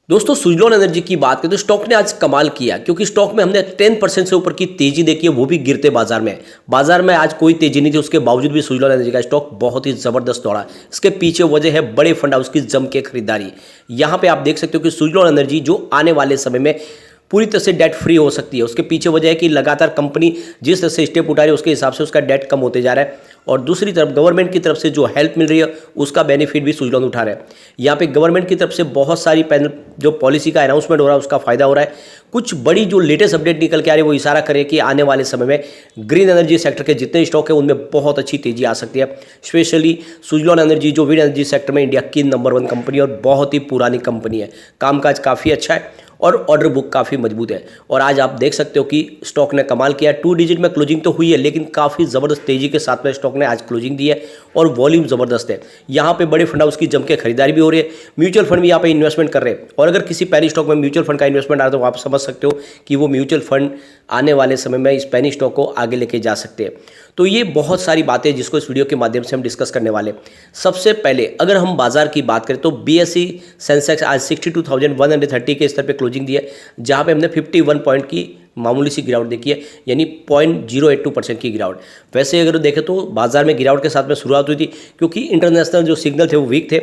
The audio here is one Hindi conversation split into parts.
दोस्तों सुजलॉन एनर्जी की बात करें तो स्टॉक ने आज कमाल किया क्योंकि स्टॉक में हमने 10% से ऊपर की तेजी देखी है, वो भी गिरते बाजार में आज कोई तेजी नहीं थी। उसके बावजूद भी सुजलॉन एनर्जी का स्टॉक बहुत ही जबरदस्त दौड़ा। इसके पीछे वजह है बड़े फंड हाउस की जम के खरीदारी। यहाँ पे आप देख सकते हो कि सुजलॉन एनर्जी जो आने वाले समय में पूरी तरह से डेट फ्री हो सकती है। उसके पीछे वजह है कि लगातार कंपनी जिस तरह से स्टेप उठा रही है उसके हिसाब से उसका डेट कम होते जा रहा है, और दूसरी तरफ गवर्नमेंट की तरफ से जो हेल्प मिल रही है उसका बेनिफिट भी सुजलॉन उठा रहे हैं। यहाँ पे गवर्नमेंट की तरफ से बहुत सारी पैनल जो पॉलिसी का अनाउंसमेंट हो रहा है उसका फायदा हो रहा है। कुछ बड़ी जो लेटेस्ट अपडेट निकल के आ रही है वो इशारा करे कि आने वाले समय में ग्रीन एनर्जी सेक्टर के जितने स्टॉक है उनमें बहुत अच्छी तेजी आ सकती है। स्पेशली सुजलॉन एनर्जी जो विंड एनर्जी सेक्टर में इंडिया की नंबर 1 कंपनी और बहुत ही पुरानी कंपनी है, कामकाज काफ़ी अच्छा है और ऑर्डर बुक काफ़ी मजबूत है। और आज आप देख सकते हो कि स्टॉक ने कमाल किया। 2 डिजिट में क्लोजिंग तो हुई है लेकिन काफ़ी ज़बरदस्त तेजी के साथ में स्टॉक ने आज क्लोजिंग दी है और वॉल्यूम ज़बरदस्त है। यहाँ पे बड़े फंड हाउस की जम के खरीदारी भी हो रही है, म्यूचुअल फंड भी यहाँ पे इन्वेस्टमेंट कर रहे हैं। और अगर किसी पैनी स्टॉक में म्यूचुअल फंड का इन्वेस्टमेंट आ रहा है तो आप समझ सकते हो कि वो म्यूचुअल फंड आने वाले समय में इस पैनी स्टॉक को आगे लेके जा सकते हैं। तो ये बहुत सारी बातें जिसको इस वीडियो के माध्यम से हम डिस्कस करने वाले। सबसे पहले अगर हम बाजार की बात करें तो BSE सेंसेक्स आज 62,130 के स्तर पे क्लोजिंग दी है, जहाँ पे हमने 51 पॉइंट की मामूली सी गिरावट देखी है, यानी 0.082% की गिरावट। वैसे अगर देखें तो बाजार में गिरावट के साथ में शुरुआत हुई थी क्योंकि इंटरनेशनल जो सिग्नल थे वो वीक थे,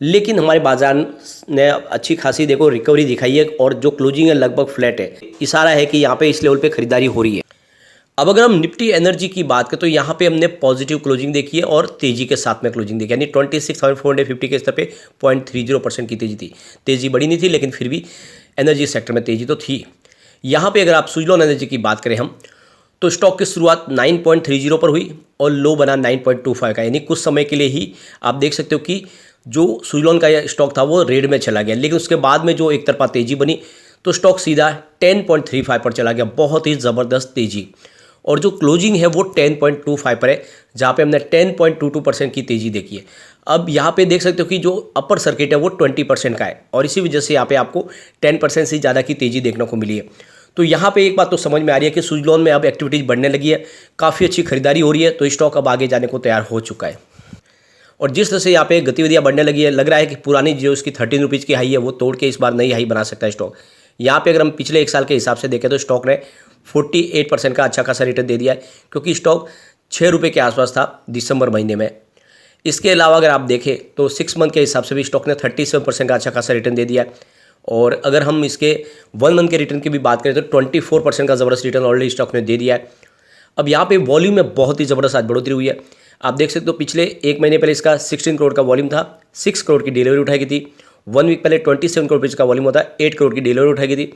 लेकिन हमारे बाजार ने अच्छी खासी देखो रिकवरी दिखाई है और जो क्लोजिंग है लगभग फ्लैट है। इशारा है कि यहाँ पे इस लेवल पे खरीदारी हो रही है। अब अगर हम निफ्टी एनर्जी की बात करें तो यहाँ पे हमने पॉजिटिव क्लोजिंग देखी है और तेजी के साथ में क्लोजिंग देखी, यानी 26,450 के स्तर पे 0.30% की तेजी थी। तेजी बड़ी नहीं थी लेकिन फिर भी एनर्जी सेक्टर में तेजी तो थी। यहाँ पे अगर आप सुजलॉन एनर्जी की बात करें हम तो स्टॉक की शुरुआत 9.30 पर हुई और लो बना 9.25 का, यानी कुछ समय के लिए ही आप देख सकते हो कि जो सुजलॉन का यह स्टॉक था वो रेड में चला गया, लेकिन उसके बाद में जो एक तरफा तेजी बनी तो स्टॉक सीधा 10.35 पर चला गया। बहुत ही ज़बरदस्त तेजी। और जो क्लोजिंग है वो 10.25 पर है, जहाँ पे हमने 10.22% की तेजी देखी है। अब यहाँ पे देख सकते हो कि जो अपर सर्किट है वो 20% का है और इसी वजह से यहाँ पे आपको 10% से ज़्यादा की तेजी देखने को मिली है। तो यहाँ पे एक बात तो समझ में आ रही है कि सुजलॉन में अब एक्टिविटीज़ बढ़ने लगी है, काफ़ी अच्छी खरीदारी हो रही है, तो स्टॉक अब आगे जाने को तैयार हो चुका है। और जिस तरह से यहाँ पे गतिविधियाँ बढ़ने लगी है, लग रहा है कि पुरानी जो इसकी 13 रुपीज़ की हाई है वो तोड़ के इस बार नई हाई बना सकता है स्टॉक। यहाँ पे अगर हम पिछले 1 साल के हिसाब से देखें तो स्टॉक ने 48% का अच्छा खासा रिटर्न दे दिया है, क्योंकि स्टॉक 6 रुपये के आसपास था दिसंबर महीने में। इसके अलावा अगर आप देखें तो 6 मंथ के हिसाब से भी स्टॉक ने 37% का अच्छा खासा रिटर्न दे दिया है। और अगर हम इसके 1 मंथ के रिटर्न की भी बात करें तो 24% का ज़बरदस्त रिटर्न ऑलरेडी स्टॉक ने दे दिया है। अब यहाँ पे वॉल्यूम में बहुत ही ज़बरदस्त आज बढ़ोतरी हुई है। आप देख सकते हो पिछले 1 महीने पहले इसका 16 करोड़ का वॉल्यूम था, 6 करोड़ की डिलीवरी उठाई गई थी। 1 वीक पहले 27 करोड़ रुपीज़ का वॉल्यूम होता है, 8 करोड़ की डिलीवरी उठाई गई थी।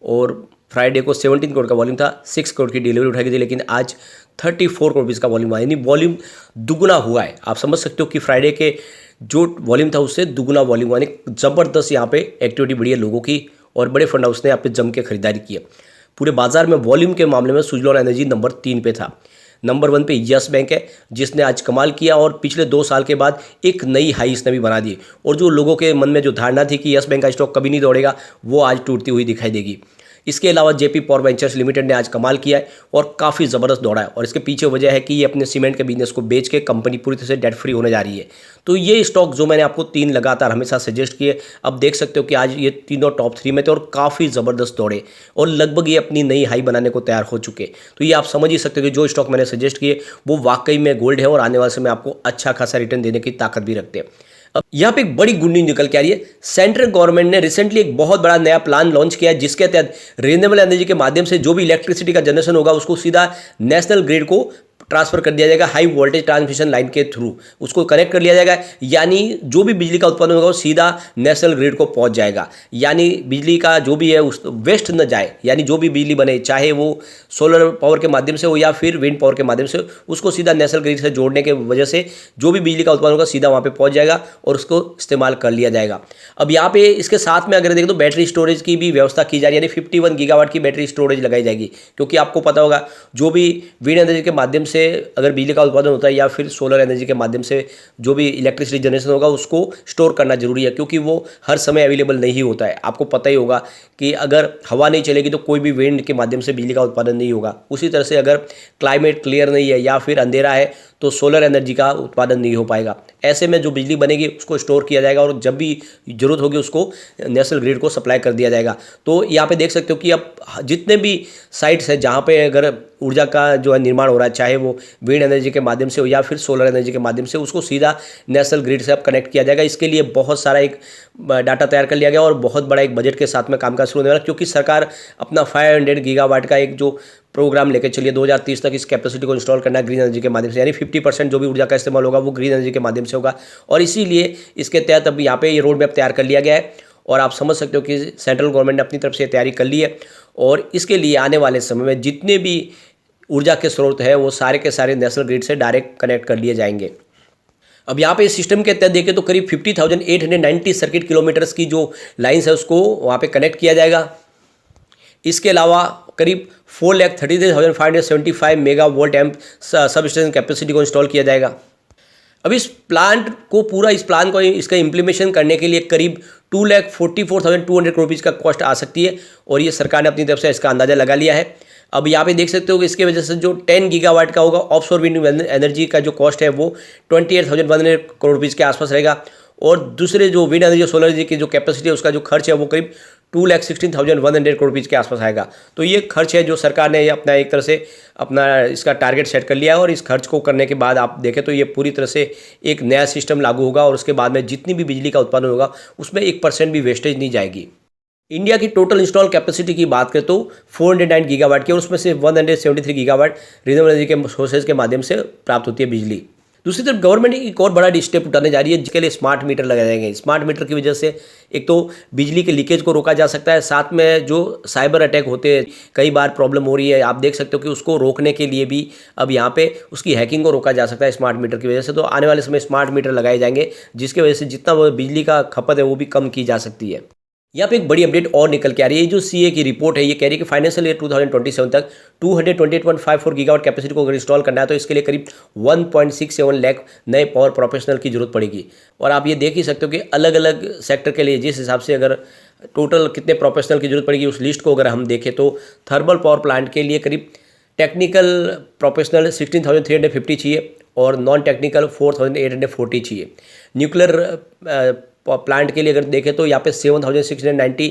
और फ्राइडे को 17 करोड़ का वॉल्यूम था, 6 करोड़ की डिलीवरी उठाई गई थी, लेकिन आज 34 करोड़ रुपीज़ का वॉल्यूम आया, यानी वॉल्यूम दुगुना हुआ है। आप समझ सकते हो कि फ्राइडे के जो वॉल्यूम था उससे दुगुना वॉल्यूम, यानी ज़बरदस्त यहाँ पे एक्टिविटी बढ़ी है लोगों की और बड़े फंड हाउस ने यहाँ पे जम के खरीदारी की है। पूरे बाजार में वॉल्यूम के मामले में सुजलॉन एनर्जी नंबर 3 पे था। नंबर 1 पे यस बैंक है जिसने आज कमाल किया और पिछले 2 साल के बाद एक नई हाई इसने भी बना दी। और जो लोगों के मन में जो धारणा थी कि यस बैंक का स्टॉक कभी नहीं दौड़ेगा, वो आज टूटती हुई दिखाई देगी। इसके अलावा जेपी पावर वेंचर्स लिमिटेड ने आज कमाल किया है और काफ़ी ज़बरदस्त दौड़ा है, और इसके पीछे वजह है कि ये अपने सीमेंट के बिजनेस को बेच के कंपनी पूरी तरह से डेट फ्री होने जा रही है। तो ये स्टॉक जो मैंने आपको 3 लगातार हमेशा सजेस्ट किए, अब देख सकते हो कि आज ये तीनों टॉप 3 में थे और काफ़ी ज़बरदस्त दौड़े और लगभग ये अपनी नई हाई बनाने को तैयार हो चुके। तो ये आप समझ ही सकते हो कि जो स्टॉक मैंने सजेस्ट किए वो वाकई में गोल्ड है और आने वाले समय आपको अच्छा खासा रिटर्न देने की ताकत भी रखते हैं। अब यहाँ पे एक बड़ी गुड न्यूज निकल के आ रही है। सेंट्रल गवर्नमेंट ने रिसेंटली एक बहुत बड़ा नया प्लान लॉन्च किया है, जिसके तहत रिन्यूएबल एनर्जी के माध्यम से जो भी इलेक्ट्रिसिटी का जनरेशन होगा उसको सीधा नेशनल ग्रिड को ट्रांसफर कर दिया जाएगा, हाई वोल्टेज ट्रांसमिशन लाइन के थ्रू उसको कनेक्ट कर लिया जाएगा। यानी जो भी बिजली का उत्पादन होगा वो सीधा नेशनल ग्रिड को पहुंच जाएगा, यानी बिजली का जो भी है उस वेस्ट न जाए, यानी जो भी बिजली बने चाहे वो सोलर पावर के माध्यम से हो या फिर विंड पावर के माध्यम से, उसको सीधा नेशनल ग्रिड से जोड़ने के वजह से जो भी बिजली का उत्पादन होगा सीधा वहाँ पर पहुँच जाएगा और उसको इस्तेमाल कर लिया जाएगा। अब यहाँ पे इसके साथ में अगर देखें तो बैटरी स्टोरेज की भी व्यवस्था की जा रही है, यानी 51 गीगावाट की बैटरी स्टोरेज लगाई जाएगी, क्योंकि आपको पता होगा जो भी विंड एनर्जी के माध्यम से अगर बिजली का उत्पादन होता है या फिर सोलर एनर्जी के माध्यम से जो भी इलेक्ट्रिसिटी जनरेशन होगा उसको स्टोर करना जरूरी है, क्योंकि वो हर समय अवेलेबल नहीं होता है। आपको पता ही होगा कि अगर हवा नहीं चलेगी तो कोई भी विंड के माध्यम से बिजली का उत्पादन नहीं होगा। उसी तरह से अगर क्लाइमेट क्लियर नहीं है या फिर अंधेरा है तो सोलर एनर्जी का उत्पादन नहीं हो पाएगा। ऐसे में जो बिजली बनेगी उसको स्टोर किया जाएगा और जब भी ज़रूरत होगी उसको नेशनल ग्रिड को सप्लाई कर दिया जाएगा। तो यहाँ पे देख सकते हो कि अब जितने भी साइट्स हैं जहाँ पे अगर ऊर्जा का जो है निर्माण हो रहा है, चाहे वो विंड एनर्जी के माध्यम से हो या फिर सोलर एनर्जी के माध्यम से, उसको सीधा नेशनल ग्रिड से अब कनेक्ट किया जाएगा। इसके लिए बहुत सारा एक डाटा तैयार कर लिया गया और बहुत बड़ा एक बजट के साथ में कामकाज शुरू होने वाला, क्योंकि सरकार अपना 500 गीगावाट का एक जो प्रोग्राम लेकर चलिए 2030 तक इस कैपेसिटी को इंस्टॉल करना है ग्रीन एनर्जी के माध्यम से, यानी 50% जो भी ऊर्जा का इस्तेमाल होगा वो ग्रीन एनर्जी के माध्यम से होगा। और इसीलिए इसके तहत अब यहाँ पे ये रोड मैप तैयार कर लिया गया है और आप समझ सकते हो कि सेंट्रल गवर्नमेंट ने अपनी तरफ से तैयारी कर ली है और इसके लिए आने वाले समय में जितने भी ऊर्जा के स्रोत है वो सारे के सारे नेशनल ग्रिड से डायरेक्ट कनेक्ट कर लिए जाएंगे। अब यहाँ पे इस सिस्टम के तहत देखें तो करीब 50,890 सर्किट किलोमीटर्स की जो लाइन्स है उसको वहाँ पे कनेक्ट किया जाएगा। इसके अलावा करीब 4,33,575 megavolt amp sub station capacity को इंस्टॉल किया जाएगा। अब इस प्लान को इसका इम्प्लीमेशन करने के लिए करीब 2,44,200 करोड़ रुपीज़ का कॉस्ट आ सकती है और ये सरकार ने अपनी तरफ से इसका अंदाज़ा लगा लिया है। अब यहाँ पे देख सकते हो कि इसके वजह से जो 10 गीगावाट का होगा ऑफशोर विंड एनर्जी का जो कॉस्ट है वो 28,100 करोड़ रुपीज़ के आसपास रहेगा और दूसरे जो विंड एनर्जी और सोलर एनर्जी की जो कैपेसिटी है उसका जो खर्च है वो करीब 2,16,100 करोड़ रुपीज़ के आसपास आएगा। तो ये खर्च है जो सरकार ने अपना एक तरह से अपना इसका टारगेट सेट कर लिया है और इस खर्च को करने के बाद आप देखें तो ये पूरी तरह से एक नया सिस्टम लागू होगा और उसके बाद में जितनी भी बिजली का उत्पादन होगा उसमें 1% भी वेस्टेज नहीं जाएगी। इंडिया की टोटल इंस्टॉल कैपेसिटी की बात करें तो 409 गीगावाट की और उसमें से 173 गीगावाट रिन्यूएबल एनर्जी के सोर्सेज के माध्यम से प्राप्त होती है बिजली। दूसरी तरफ गवर्नमेंट एक और बड़ा स्टेप उठाने जा रही है जिसके लिए स्मार्ट मीटर लगाए जाएंगे। स्मार्ट मीटर की वजह से एक तो बिजली के लीकेज को रोका जा सकता है, साथ में जो साइबर अटैक होते हैं कई बार प्रॉब्लम हो रही है, आप देख सकते हो कि उसको रोकने के लिए भी अब यहाँ पे उसकी हैकिंग को रोका जा सकता है स्मार्ट मीटर की वजह से। तो आने वाले समय स्मार्ट मीटर लगाए जाएंगे जिसकी वजह से जितना वो बिजली का खपत है वो भी कम की जा सकती है। यहाँ पे एक बड़ी अपडेट और निकल के आ रही है। जो सीए की रिपोर्ट है ये कह रही है कि फाइनेंशियल ईयर 2027 तक 228.54 गीगावाट कैपेसिटी को अगर इंस्टॉल करना है तो इसके लिए करीब 1.67 लाख नए पावर प्रोफेशनल की जरूरत पड़ेगी। और आप ये देख ही सकते हो कि अलग अलग सेक्टर के लिए जिस हिसाब से अगर टोटल कितने प्रोफेशनल की जरूरत पड़ेगी उस लिस्ट को अगर हम देखें तो थर्मल पावर प्लांट के लिए करीब टेक्निकल प्रोफेशनल 16,350 चाहिए और नॉन टेक्निकल 4,840 चाहिए। न्यूक्लियर प्लांट के लिए अगर देखें तो यहाँ पे 7,690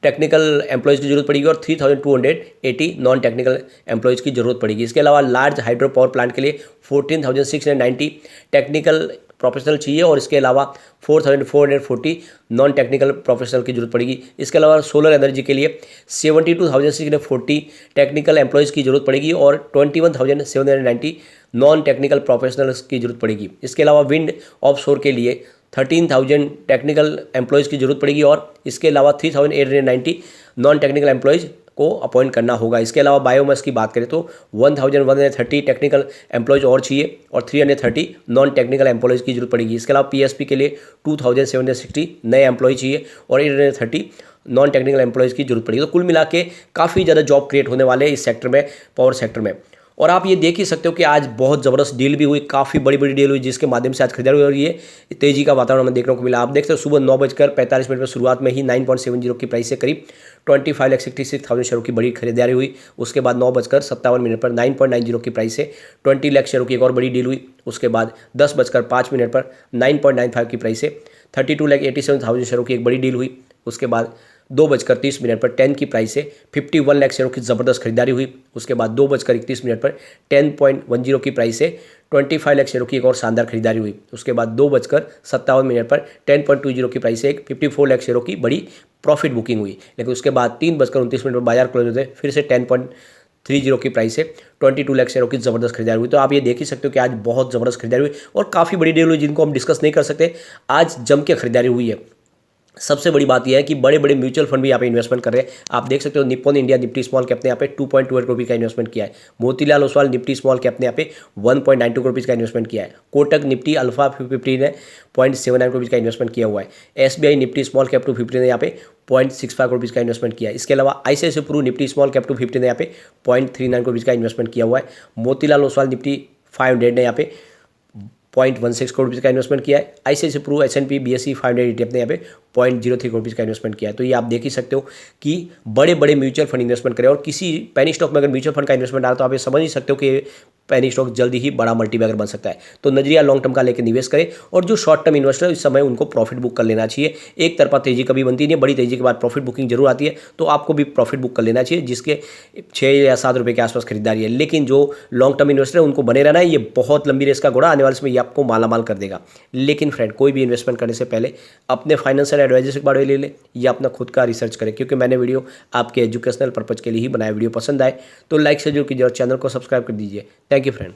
टेक्निकल एम्प्लॉयज़ की जरूरत पड़ेगी और 3,280 नॉन टेक्निकल एम्प्लॉयज़ की जरूरत पड़ेगी। इसके अलावा लार्ज हाइड्रो पावर प्लांट के लिए 14,690 टेक्निकल प्रोफेशनल चाहिए और इसके अलावा 4,440 नॉन टेक्निकल प्रोफेशनल की जरूरत पड़ेगी। इसके अलावा सोलर एनर्जी के लिए 72,640 टेक्निकल एम्प्लॉयज़ की जरूरत पड़ेगी और 21,790 नॉन टेक्निकल प्रोफेशनल्स की जरूरत पड़ेगी। इसके अलावा विंड ऑफशोर के लिए 13,000 टेक्निकल एम्प्लॉयज़ की जरूरत पड़ेगी और इसके अलावा 3,890 नॉन टेक्निकल एम्प्लॉयज़ को अपॉइंट करना होगा। इसके अलावा बायोमास की बात करें तो 1,130 टेक्निकल एम्प्लॉयज़ और चाहिए और 330 नॉन टेक्निकल एम्प्लॉयज़ की जरूरत पड़ेगी। इसके अलावा पीएसपी के लिए 2,760 नए एम्प्लॉय चाहिए और 830 नॉन टेक्निकल एम्प्लॉयज़ की जरूरत पड़ेगी। तो कुल मिला के काफ़ी ज़्यादा जॉब क्रिएट होने वाले हैं इस सेक्टर में, पावर सेक्टर में। और आप ये देख ही सकते हो कि आज बहुत ज़बरदस्त डील भी हुई, काफ़ी बड़ी बड़ी डील हुई जिसके माध्यम से आज खरीदारी हुई और ये तेज़ी का वातावरण हमें देखने को मिला। आप देख सकते हो सुबह 9:45 पर शुरुआत में ही 9.70 की प्राइस से करीब 25,66,000 शेयरों की बड़ी खरीदारी हुई। उसके बाद 9:57 पर 9.90 की प्राइस से 20 लाख शेयरों की एक और बड़ी डील हुई। उसके बाद 10:05 पर 9.95 की प्राइस से 32,87,000 शेयरों की एक बड़ी डील हुई। उसके बाद 2:30 पर 10 की प्राइस से 51 लाख शेयरों की ज़बरदस्त खरीदारी हुई। उसके बाद 2:31 पर 10.10 की प्राइस से 25 लाख शेयरों की एक और शानदार खरीदारी हुई। उसके बाद 2:57 पर 10.20 की प्राइस से एक 54 लाख शेयरों की बड़ी प्रॉफिट बुकिंग हुई। लेकिन उसके बाद 3:29 पर बाजार क्लोज होते फिर से 10.30 की प्राइस से 22 लाख शेयरों की ज़बरदस्त खरीदारी हुई। तो आप ये देख ही सकते हो कि आज बहुत ज़बरदस्त खरीदारी हुई और काफ़ी बड़ी डील हुई जिनको हम डिस्कस नहीं कर सकते। आज जम के खरीदारी हुई है। सबसे बड़ी बात यह है कि बड़े बड़े म्यूचुअल फंड भी यहाँ पे इन्वेस्टमेंट कर रहे हैं। आप देख सकते हो Nippon India Nifty small cap ने यहाँ पे 2.28 करोड़ रुपये का इन्वेस्टमेंट किया है। Motilal Oswal Nifty small cap ने यहाँ पे 1.92 करोड़ रुपये का इन्वेस्टमेंट किया है। कोटक निफ्टी अल्फा 50 ने 0.79 करोड़ रुपये का इन्वेस्टमेंट किया हुआ है। एसबीआई निफ्टी स्मॉल कैप 250 ने यहाँ पे 0.65 करोड़ रुपये का इन्वेस्टमेंट किया है। इसके अलावा ICICI Pru Nifty small cap 250 ने यहाँ पे 0.39 करोड़ रुपये का इन्वेस्टमेंट किया हुआ है। मोतीलाल ओसवाल निफ्टी 500 ने यहाँ पे 0.16 करोड़ रुपये का इन्वेस्टमेंट किया है। ICICI Pru SNP BSE 500 ETF ने यहाँ पे 0.03 करोड़ रुपये का इन्वेस्टमेंट किया है। तो ये आप देख ही सकते हो कि बड़े बड़े म्यूचुअल फंड इन्वेस्टमेंट करें और किसी पेनी स्टॉक में अगर म्यूचुअल फंड का इन्वेस्टमेंट आ रहा है तो आप ये समझ ही सकते हो कि पेनी स्टॉक जल्दी ही बड़ा मल्टीबैगर बन सकता है। तो नजरिया लॉन्ग टर्म का लेकर निवेश करें, और जो शॉर्ट टर्म इन्वेस्टर है इस समय उनको प्रॉफिट बुक कर लेना चाहिए। एक तरफा तेजी कभी बनती नहीं है, बड़ी तेजी के बाद प्रॉफिट बुकिंग जरूर आती है, तो आपको भी प्रॉफिट बुक कर लेना चाहिए जिसके 6 या 7 रुपये के आसपास खरीदारी है। लेकिन जो लॉन्ग टर्म इन्वेस्टर है उनको बने रहना है, ये बहुत लंबी रेस का घोड़ा, आने वाले समय ये आपको मालामाल कर देगा। लेकिन फ्रेंड, कोई भी इन्वेस्टमेंट करने से पहले अपने फाइनेंशियल एडवाइजर से बारे ले ले या अपना खुद का रिसर्च करें, क्योंकि मैंने वीडियो आपके एजुकेशनल पर्पज के लिए ही बनाया। वीडियो पसंद आए तो लाइक से जरूर कीजिए और चैनल को सब्सक्राइब कर दीजिए। Thank you friend.